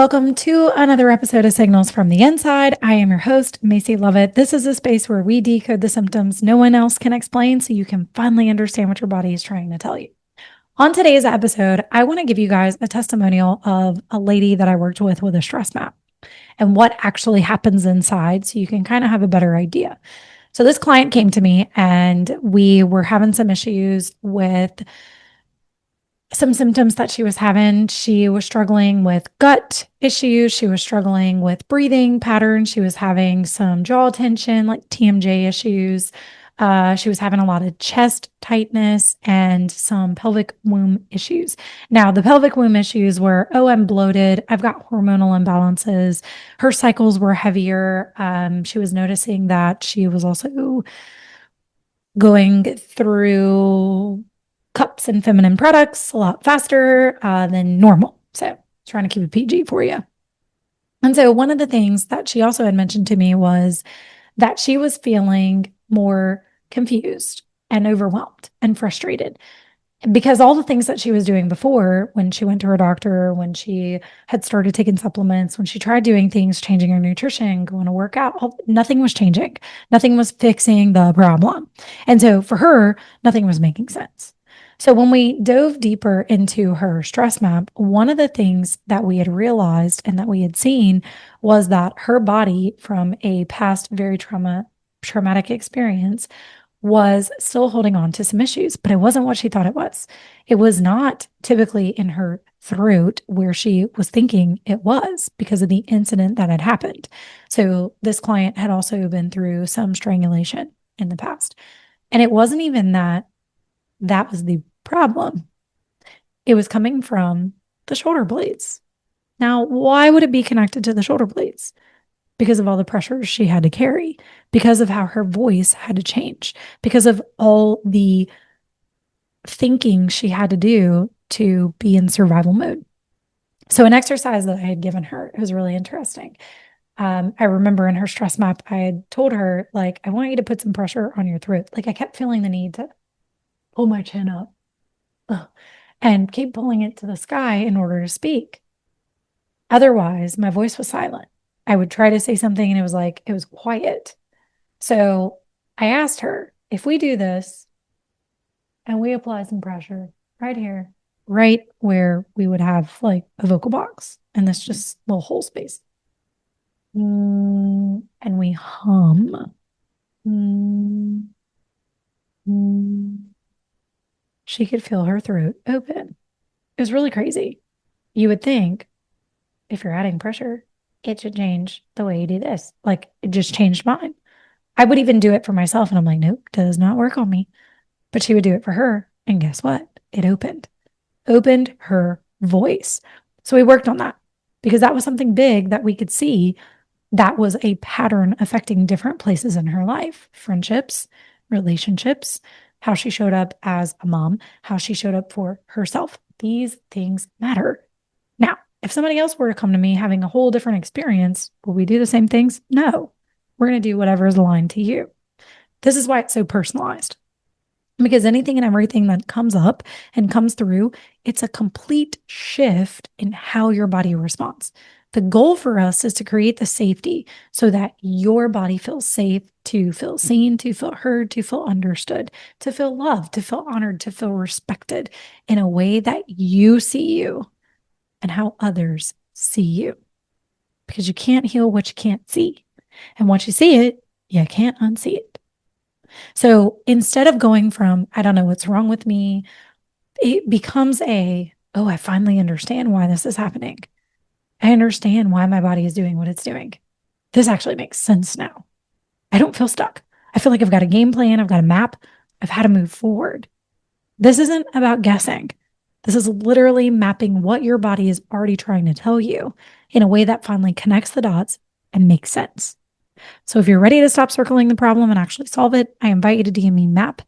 welcome to another episode of Signals from the Inside. I am your host, Maisie Lovett. This is a space where we decode the symptoms no one else can explain so you can finally understand what your body is trying to tell you. On today's episode, I want to give you guys a testimonial of a lady that I worked with a stress map and what actually happens inside so you can kind of have a better idea. So this client came to me and we were having some issues with some symptoms that she was having. She was struggling with gut issues. She was struggling with breathing patterns. She was having some jaw tension, like TMJ issues. She was having a lot of chest tightness and some pelvic womb issues. Now, the pelvic womb issues were, I'm bloated. I've got hormonal imbalances. Her cycles were heavier. She was noticing that she was also going through cups and feminine products a lot faster than normal. So trying to keep it PG for you. And so one of the things that she also had mentioned to me was that she was feeling more confused and overwhelmed and frustrated because all the things that she was doing before, when she went to her doctor, when she had started taking supplements, when she tried doing things, changing her nutrition, going to work out, nothing was changing. Nothing was fixing the problem. And so for her, nothing was making sense. So when we dove deeper into her stress map, one of the things that we had realized and that we had seen was that her body, from a past very traumatic experience, was still holding on to some issues, but it wasn't what she thought it was. It was not typically in her throat where she was thinking it was because of the incident that had happened. So this client had also been through some strangulation in the past. And it wasn't even that was the problem. It was coming from the shoulder blades. Now, why would it be connected to the shoulder blades? Because of all the pressure she had to carry, because of how her voice had to change, because of all the thinking she had to do to be in survival mode. So an exercise that I had given her, it was really interesting. I remember in her stress map, I had told her, like, I want you to put some pressure on your throat. Like I kept feeling the need to pull my chin up and keep pulling it to the sky in order to speak. Otherwise, my voice was silent. I would try to say something and it was quiet. So I asked her, if we do this and we apply some pressure right here, right where we would have like a vocal box and this just little hole space, and we hum, she could feel her throat open. It was really crazy. You would think if you're adding pressure, it should change the way you do this. Like it just changed mine. I would even do it for myself. And I'm like, nope, does not work on me. But she would do it for her. And guess what? It opened her voice. So we worked on that because that was something big that we could see that was a pattern affecting different places in her life, friendships, relationships, how she showed up as a mom, how she showed up for herself. These things matter. Now, if somebody else were to come to me having a whole different experience, will we do the same things? No. We're going to do whatever is aligned to you. This is why it's so personalized. Because anything and everything that comes up and comes through, it's a complete shift in how your body responds. The goal for us is to create the safety so that your body feels safe, to feel seen, to feel heard, to feel understood, to feel loved, to feel honored, to feel respected in a way that you see you and how others see you. Because you can't heal what you can't see. And once you see it, you can't unsee it. So instead of going from, I don't know what's wrong with me, it becomes I finally understand why this is happening. I understand why my body is doing what it's doing. This actually makes sense now. I don't feel stuck. I feel like I've got a game plan. I've got a map. I've had to move forward. This isn't about guessing. This is literally mapping what your body is already trying to tell you in a way that finally connects the dots and makes sense. So if you're ready to stop circling the problem and actually solve it, I invite you to DM me MAP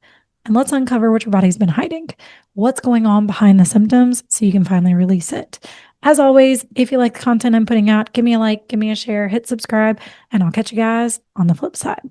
and let's uncover what your body's been hiding. What's going on behind the symptoms so you can finally release it. As always, if you like the content I'm putting out, give me a like, give me a share, hit subscribe, and I'll catch you guys on the flip side.